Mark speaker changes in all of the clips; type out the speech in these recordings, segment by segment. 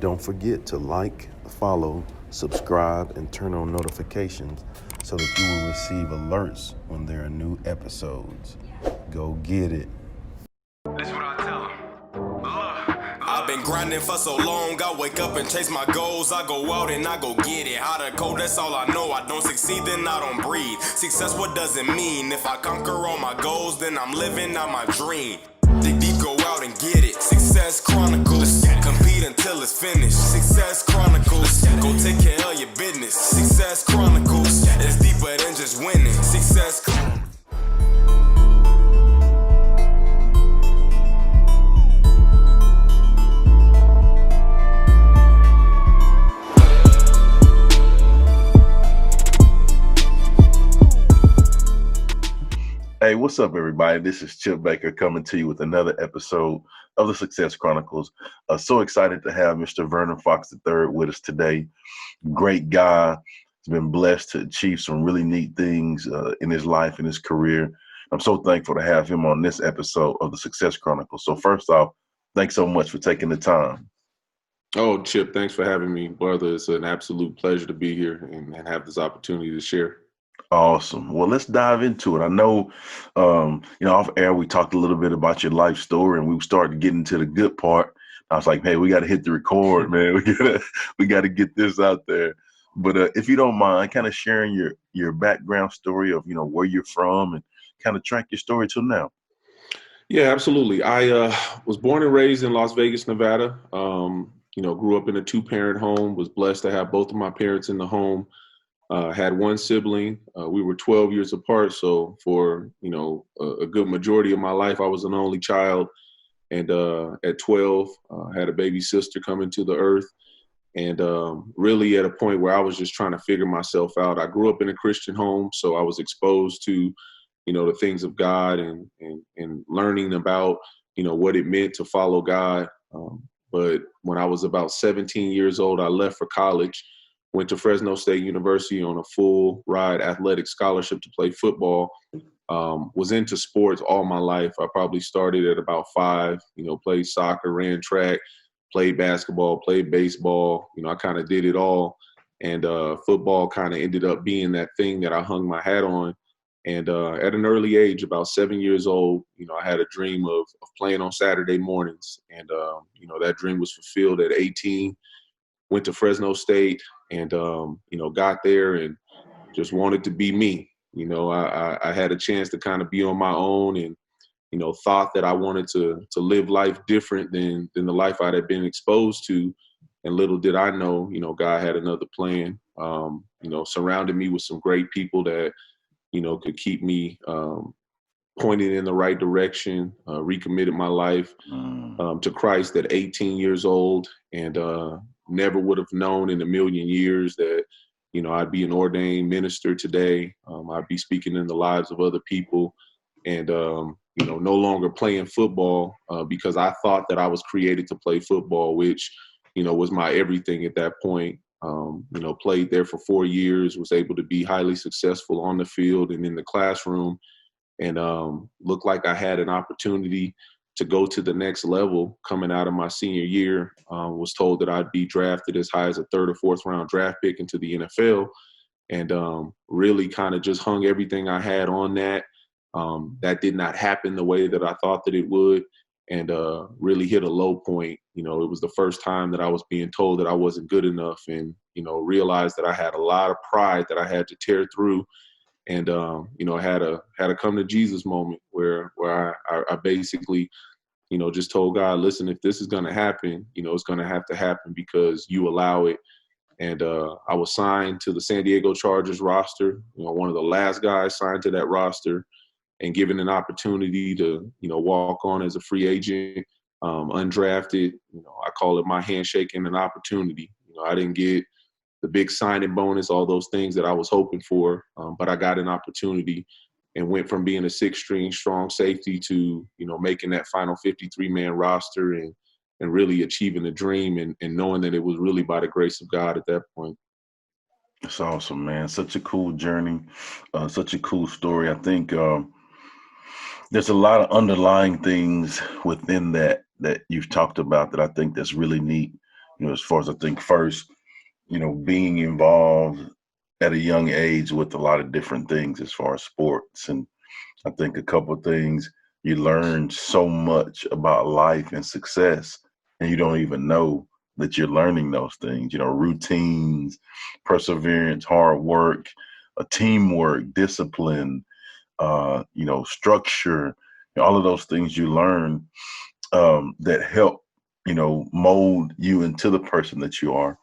Speaker 1: Don't forget to like, follow, subscribe, and turn on notifications so that you will receive alerts when there are new episodes. Go get it.
Speaker 2: That's what I tell them. I've been grinding for so long, I wake up and chase my goals. I go out and I go get it. How to code, that's all I know. I don't succeed, then I don't breathe. Success, what does it mean? If I conquer all my goals, then I'm living out my dream. Dig deep, go out and get it. Success Chronicles. Compete until it's finished. Success Chronicles. Go take care of your business. Success Chronicles. It's deeper than just winning. Success Chronicles.
Speaker 1: Hey, what's up, everybody? This is Chip Baker coming to you with another episode of the Success Chronicles. So excited to have Mr. Vernon Fox III with us today. Great guy. He's been blessed to achieve some really neat things in his life and his career. I'm so thankful to have him on this episode of the Success Chronicles. So first off, thanks so much for taking the time.
Speaker 3: Oh, Chip, thanks for having me, brother. It's an absolute pleasure to be here and have this opportunity to share.
Speaker 1: Awesome. Well, let's dive into it. I know, off air, we talked a little bit about your life story and we started getting to the good part. I was like, hey, we got to hit the record, man. We got to get this out there. But if you don't mind, kind of sharing your background story of, where you're from and kind of track your story till now.
Speaker 3: Yeah, absolutely. I was born and raised in Las Vegas, Nevada. Grew up in a two-parent home, was blessed to have both of my parents in the home. Had one sibling. We were 12 years apart. So for, a good majority of my life, I was an only child. And at 12, had a baby sister come into the earth. And really at a point where I was just trying to figure myself out. I grew up in a Christian home, so I was exposed to, the things of God and learning about, what it meant to follow God. But when I was about 17 years old, I left for college. Went to Fresno State University on a full ride athletic scholarship to play football. Was into sports all my life. I probably started at about 5, played soccer, ran track, played basketball, played baseball. I kind of did it all. And football kind of ended up being that thing that I hung my hat on. And at an early age, about 7 years old, I had a dream of playing on Saturday mornings. And, that dream was fulfilled at 18. Went to Fresno State and, got there and just wanted to be me. I had a chance to kind of be on my own and, thought that I wanted to live life different than the life I'd have been exposed to. And little did I know, God had another plan, surrounded me with some great people that, could keep me pointed in the right direction, recommitted my life to Christ at 18 years old, and never would have known in a million years that, I'd be an ordained minister today. I'd be speaking in the lives of other people and, no longer playing football because I thought that I was created to play football, which, was my everything at that point. Played there for 4 years, was able to be highly successful on the field and in the classroom, and looked like I had an opportunity to go to the next level coming out of my senior year. Was told that I'd be drafted as high as a 3rd or 4th round draft pick into the NFL, and really kind of just hung everything I had on that. That did not happen the way that I thought that it would, and really hit a low point. It was the first time that I was being told that I wasn't good enough, and, realized that I had a lot of pride that I had to tear through. And, I had a come to Jesus moment where I basically, just told God, listen, if this is going to happen, it's going to have to happen because you allow it. And I was signed to the San Diego Chargers roster, one of the last guys signed to that roster, and given an opportunity to, walk on as a free agent, undrafted. I call it my handshake and an opportunity. I didn't get the big signing bonus, all those things that I was hoping for, but I got an opportunity and went from being a 6-string strong safety to, making that final 53-man roster and really achieving the dream and knowing that it was really by the grace of God at that point.
Speaker 1: That's awesome, man. Such a cool journey, such a cool story. I think there's a lot of underlying things within that you've talked about that I think that's really neat. as far as I think first, being involved at a young age with a lot of different things as far as sports. And I think a couple of things, you learn so much about life and success, and you don't even know that you're learning those things, routines, perseverance, hard work, teamwork, discipline, structure, all of those things you learn that help, mold you into the person that you are.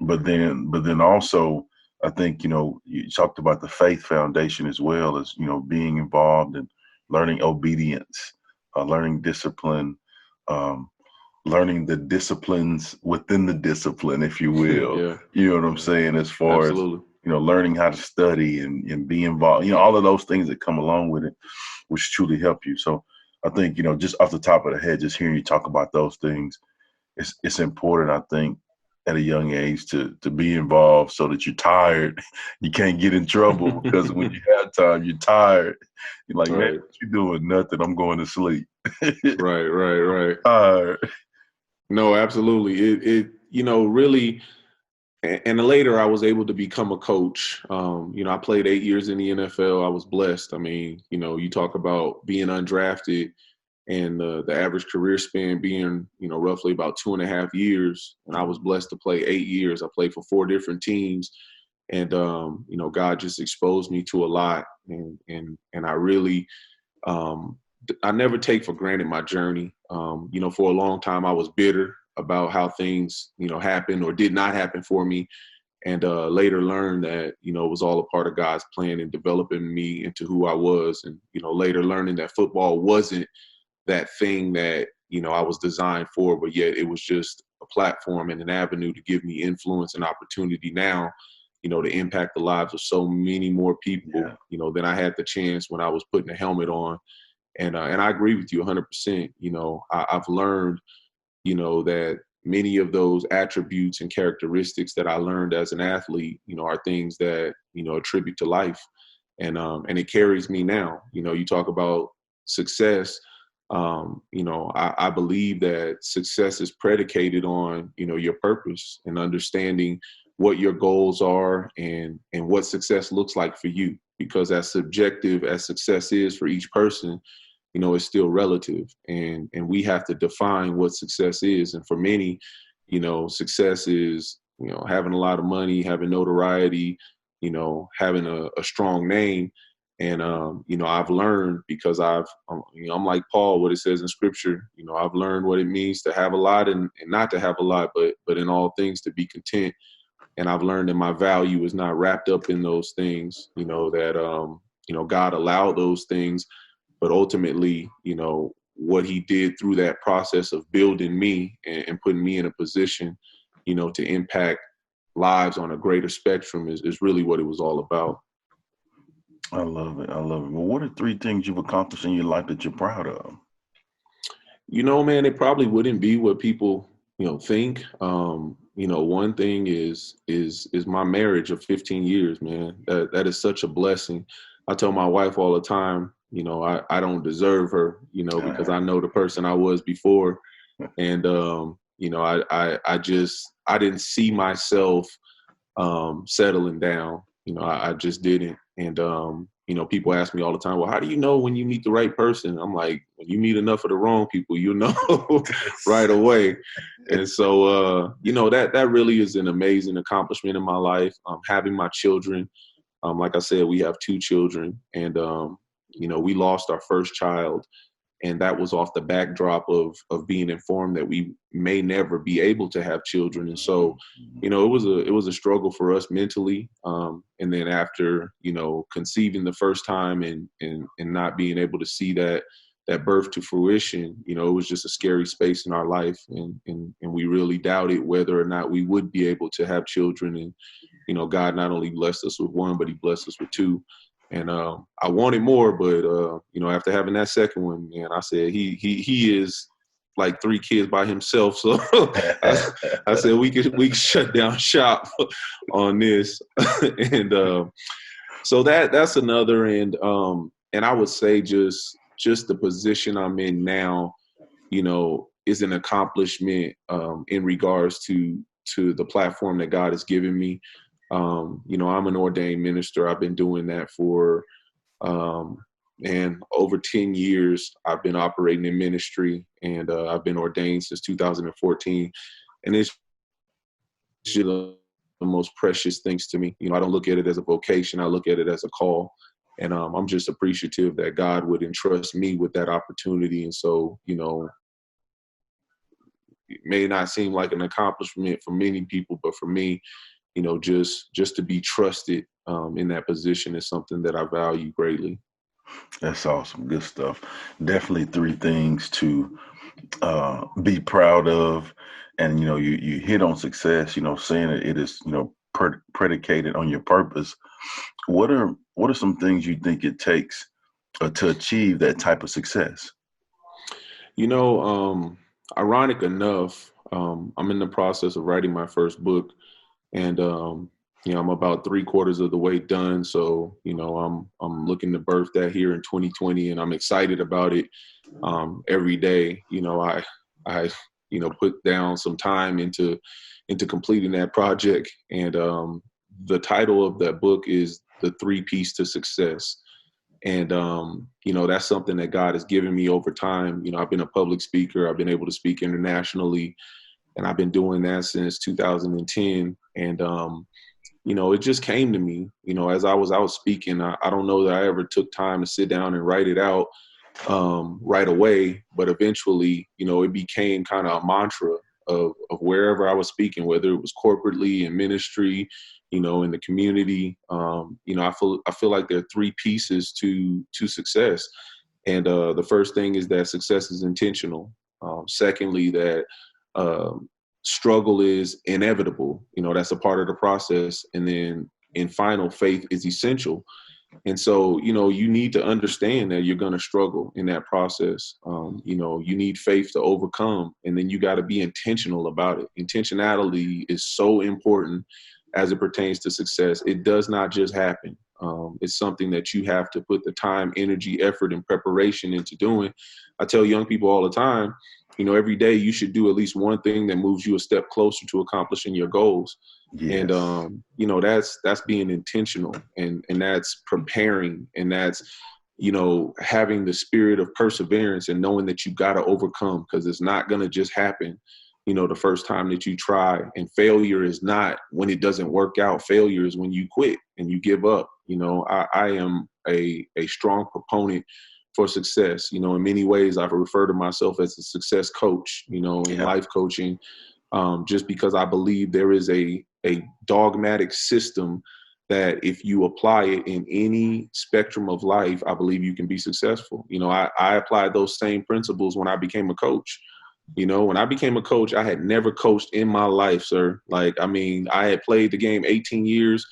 Speaker 1: But then also, I think, you talked about the faith foundation as well as, being involved and learning obedience, learning discipline, um, learning the disciplines within the discipline, if you will.
Speaker 3: Yeah.
Speaker 1: You know what I'm saying? As far
Speaker 3: Absolutely.
Speaker 1: as, learning how to study and be involved, all of those things that come along with it, which truly help you. So I think, just off the top of the head, just hearing you talk about those things, it's important, I think, at a young age to be involved so that you're tired. You can't get in trouble because when you have time, you're tired. You're like, man,
Speaker 3: Right.
Speaker 1: what you doing? Nothing. I'm going to sleep.
Speaker 3: Right.
Speaker 1: Tired.
Speaker 3: No, absolutely. It really, and later I was able to become a coach. I played 8 years in the NFL. I was blessed. I mean, you talk about being undrafted and the average career span being, roughly about 2.5 years. And I was blessed to play 8 years. I played for 4 different teams. And, God just exposed me to a lot. And I really, I never take for granted my journey. For a long time, I was bitter about how things, happened or did not happen for me. And later learned that, it was all a part of God's plan in developing me into who I was. And, later learning that football wasn't that thing that, I was designed for, but yet it was just a platform and an avenue to give me influence and opportunity now, to impact the lives of so many more people, than I had the chance when I was putting a helmet on. And I agree with you 100%. I've learned, that many of those attributes and characteristics that I learned as an athlete, are things that, attribute to life. And it carries me now. You talk about success. I believe that success is predicated on, your purpose and understanding what your goals are and what success looks like for you. Because as subjective as success is for each person, it's still relative, and we have to define what success is. And for many, success is, having a lot of money, having notoriety, having a strong name. And, I've learned because I'm like Paul, what it says in scripture, I've learned what it means to have a lot and not to have a lot, but in all things to be content. And I've learned that my value is not wrapped up in those things, that, God allowed those things. But ultimately, what he did through that process of building me and putting me in a position, to impact lives on a greater spectrum is really what it was all about.
Speaker 1: I love it. Well, what are 3 things you've accomplished in your life that you're proud of?
Speaker 3: Man, it probably wouldn't be what people, think. One thing is my marriage of 15 years, man. That is such a blessing. I tell my wife all the time, I don't deserve her, because I know the person I was before. And, I didn't see myself settling down. I just didn't. And, people ask me all the time, well, how do you know when you meet the right person? I'm like, when you meet enough of the wrong people, right away. And so, that really is an amazing accomplishment in my life. Having my children, like I said, we have 2 children, and, we lost our first child. And that was off the backdrop of being informed that we may never be able to have children. And so, it was a struggle for us mentally. And then after, conceiving the first time and not being able to see that birth to fruition, it was just a scary space in our life. And we really doubted whether or not we would be able to have children. And, God not only blessed us with 1, but he blessed us with 2. And I wanted more, but after having that second one, man, I said he is like 3 kids by himself. So I said we could shut down shop on this. And so that's another. And I would say just the position I'm in now, is an accomplishment in regards to the platform that God has given me. You know, I'm an ordained minister. I've been doing that for over 10 years. I've been operating in ministry, and I've been ordained since 2014. And it's just the most precious things to me. You know, I don't look at it as a vocation. I look at it as a call. And I'm just appreciative that God would entrust me with that opportunity. And so, you know, it may not seem like an accomplishment for many people, but for me, you know, just to be trusted in that position is something that I value greatly.
Speaker 1: That's awesome. Good stuff. Definitely three things to be proud of. And, you know, you hit on success, you know, saying that it is, you know, predicated on your purpose. What are some things you think it takes to achieve that type of success?
Speaker 3: You know, ironic enough, I'm in the process of writing my first book, and you know, I'm about 3/4 of the way done. So, you know, I'm looking to birth that here in 2020, and I'm excited about it. Every day, you know, I you know, put down some time into completing that project, and the title of that book is The 3 Ps to Success. And, you know, that's something that God has given me over time. You know, I've been a public speaker. I've been able to speak internationally, and I've been doing that since 2010. And, you know, it just came to me, you know, as I was out speaking. I don't know that I ever took time to sit down and write it out right away, but eventually, you know, it became kind of a mantra of wherever I was speaking, whether it was corporately, in ministry, you know, in the community. You know, I feel like there are 3 pieces to success. And the first thing is that success is intentional. Secondly, that struggle is inevitable. You know, that's a part of the process. And then in final, faith is essential. And so, you know, you need to understand that you're going to struggle in that process. You know, you need faith to overcome, and then you got to be intentional about it. Intentionality is so important as it pertains to success. It does not just happen. It's something that you have to put the time, energy, effort, and preparation into doing. I tell young people all the time, you know, every day you should do at least one thing that moves you a step closer to accomplishing your goals.
Speaker 1: Yes.
Speaker 3: And, you know, that's being intentional, and that's preparing, and that's, you know, having the spirit of perseverance and knowing that you got to overcome, because it's not going to just happen, you know, the first time that you try. And failure is not when it doesn't work out. Failure is when you quit and you give up. You know, I am a strong proponent for success. You know, in many ways, I refer to myself as a success coach, you know, in life coaching, just because I believe there is a dogmatic system that if you apply it in any spectrum of life, I believe you can be successful. You know, I applied those same principles when I became a coach. You know, when I became a coach, I had never coached in my life, sir. Like, I mean, I had played the game 18 years,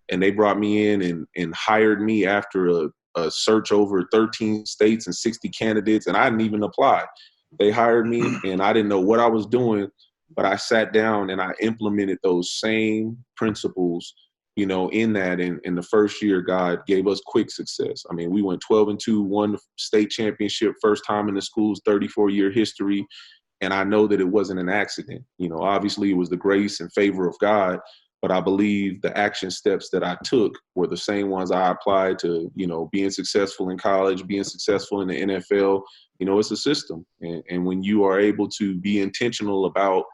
Speaker 3: and they brought me in and hired me after a search over 13 states and 60 candidates, and I didn't even apply. They hired me, and I didn't know what I was doing, but I sat down and I implemented those same principles, you know, in that. In the first year, God gave us quick success. I mean, we went 12-2, won the state championship, first time in the school's 34-year history. And I know that it wasn't an accident. You know, obviously it was the grace and favor of God, but I believe the action steps that I took were the same ones I applied to, you know, being successful in college, being successful in the NFL. You know, it's a system. And when you are able to be intentional about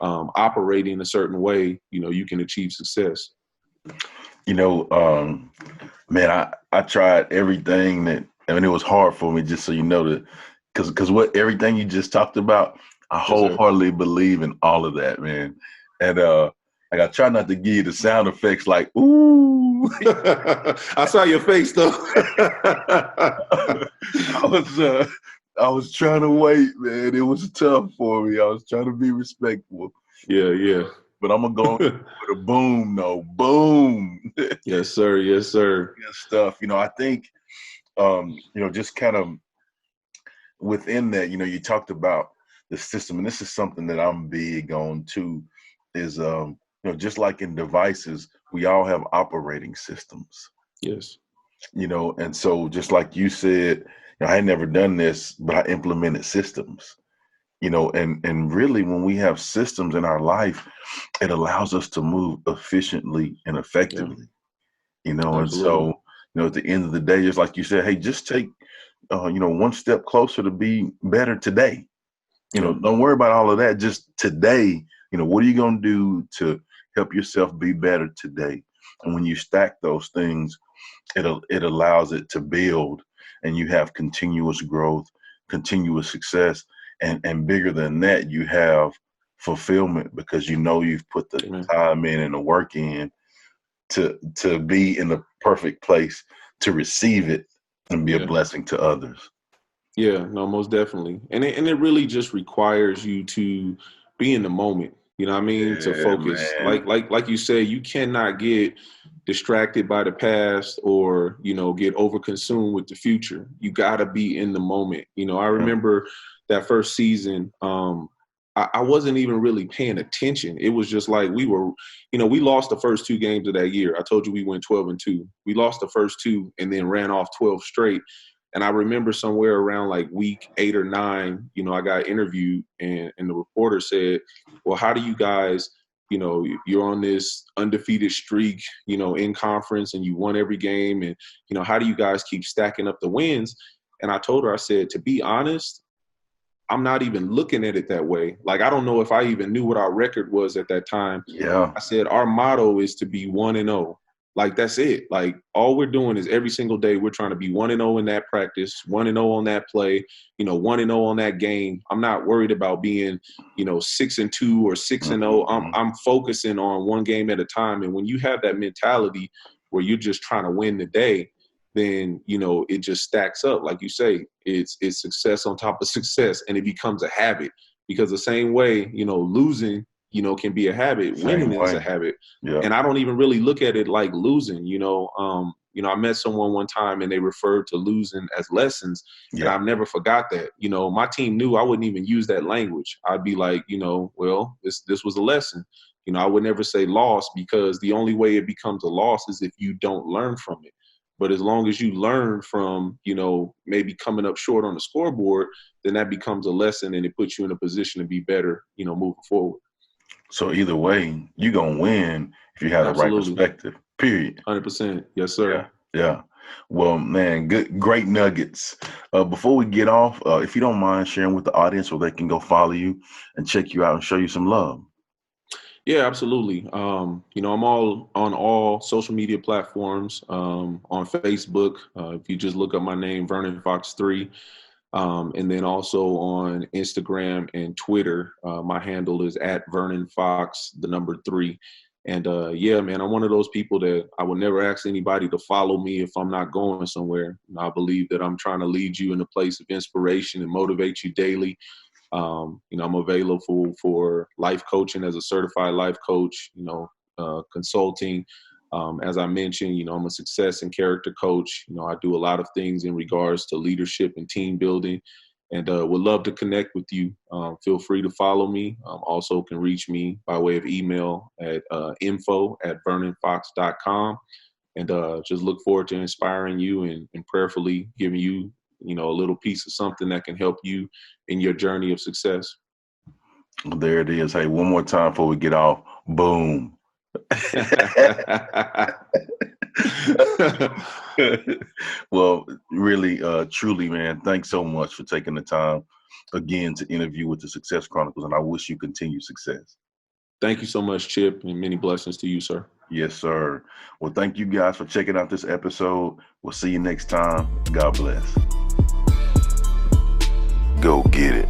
Speaker 3: operating a certain way, you know, you can achieve success.
Speaker 1: You know, man, I tried everything that, I mean, it was hard for me, just so you know, that because what everything you just talked about, I wholeheartedly believe in all of that, man. And like, I try not to give you the sound effects like, ooh.
Speaker 3: I saw your face though.
Speaker 1: I was trying to wait, man. It was tough for me. I was trying to be respectful.
Speaker 3: Yeah.
Speaker 1: But I'm gonna go with a boom, no boom.
Speaker 3: Yes, sir. Yes, sir.
Speaker 1: Good stuff. You know, I think, you know, just kind of within that, you know, you talked about the system, and this is something that I'm big on too, is, you know, just like in devices, we all have operating systems.
Speaker 3: Yes.
Speaker 1: You know, and so just like you said, you know, I had never done this, but I implemented systems. and really when we have systems in our life, it allows us to move efficiently and
Speaker 3: Yeah,
Speaker 1: effectively, and
Speaker 3: absolutely.
Speaker 1: so, at the end of the day, just like you said, hey, just take, one step closer to be better today.
Speaker 3: Yeah,
Speaker 1: Don't worry about all of that. Just today, what are you going to do to help yourself be better today? And when you stack those things, it allows it to build, and you have continuous growth, continuous success, and bigger than that, you have fulfillment, because you've put the
Speaker 3: amen.
Speaker 1: time in and the work in to be in the perfect place to receive it and be a
Speaker 3: Yeah.
Speaker 1: blessing to others.
Speaker 3: Yeah, no, most definitely. And it really just requires you to be in the moment. You know what I mean? To
Speaker 1: Yeah,
Speaker 3: focus.
Speaker 1: man.
Speaker 3: Like you say, you cannot get distracted by the past or, get overconsumed with the future. You gotta be in the moment. I
Speaker 1: Yeah.
Speaker 3: remember that first season, I wasn't even really paying attention. It was just like we lost the first two games of that year. I told you we went 12-2. We lost the first two and then ran off 12 straight. And I remember somewhere around like week 8 or 9, I got interviewed and the reporter said, well, how do you guys, you're on this undefeated streak, in conference and you won every game. And, how do you guys keep stacking up the wins? And I told her, I said, to be honest, I'm not even looking at it that way. Like, I don't know if I even knew what our record was at that time.
Speaker 1: Yeah.
Speaker 3: I said, our motto is to be 1-0. Like, that's it. Like, all we're doing is every single day, we're trying to be 1-0 in that practice, 1-0 on that play, 1-0 on that game. I'm not worried about being, 6-2 or 6-0.
Speaker 1: Mhm.
Speaker 3: I'm focusing on one game at a time. And when you have that mentality where you're just trying to win the day, then it just stacks up. Like you say, it's success on top of success, and it becomes a habit. Because the same way losing can be a habit,
Speaker 1: Same
Speaker 3: winning is a
Speaker 1: way.
Speaker 3: habit.
Speaker 1: Yeah.
Speaker 3: And I don't even really look at it like losing. I met someone one time and they referred to losing as lessons, and
Speaker 1: Yeah.
Speaker 3: I've never forgot that. My team knew I wouldn't even use that language. I'd be like, well, this was a lesson. I would never say loss, because the only way it becomes a loss is if you don't learn from it. But as long as you learn from, maybe coming up short on the scoreboard, then that becomes a lesson and it puts you in a position to be better, moving forward.
Speaker 1: So either way, you're going to win if you have the right
Speaker 3: Absolutely.
Speaker 1: perspective, period.
Speaker 3: 100%. Yes,
Speaker 1: Yeah.
Speaker 3: sir.
Speaker 1: Yeah. Well, man, great nuggets. Before we get off, if you don't mind sharing with the audience where they can go follow you and check you out and show you some love.
Speaker 3: Yeah, absolutely. I'm all on all social media platforms, on Facebook. If you just look up my name, Vernon Fox III, and then also on Instagram and Twitter, my handle is at Vernon Fox, the number 3. And yeah, man, I'm one of those people that I would never ask anybody to follow me if I'm not going somewhere. I believe that I'm trying to lead you in a place of inspiration and motivate you daily. I'm available for life coaching as a certified life coach, consulting. As I mentioned, I'm a success and character coach. I do a lot of things in regards to leadership and team building, and would love to connect with you. Feel free to follow me. Also can reach me by way of email at info@vernonfox.com. And just look forward to inspiring you and prayerfully giving you, a little piece of something that can help you in your journey of success.
Speaker 1: There it is. Hey, one more time before we get off. Boom. Well, really, truly, man, thanks so much for taking the time again to interview with the Success Chronicles, and I wish you continued success.
Speaker 3: Thank you so much, Chip, and many blessings to you, sir.
Speaker 1: Yes, sir. Well, thank you guys for checking out this episode. We'll see you next time. God bless. Go get it.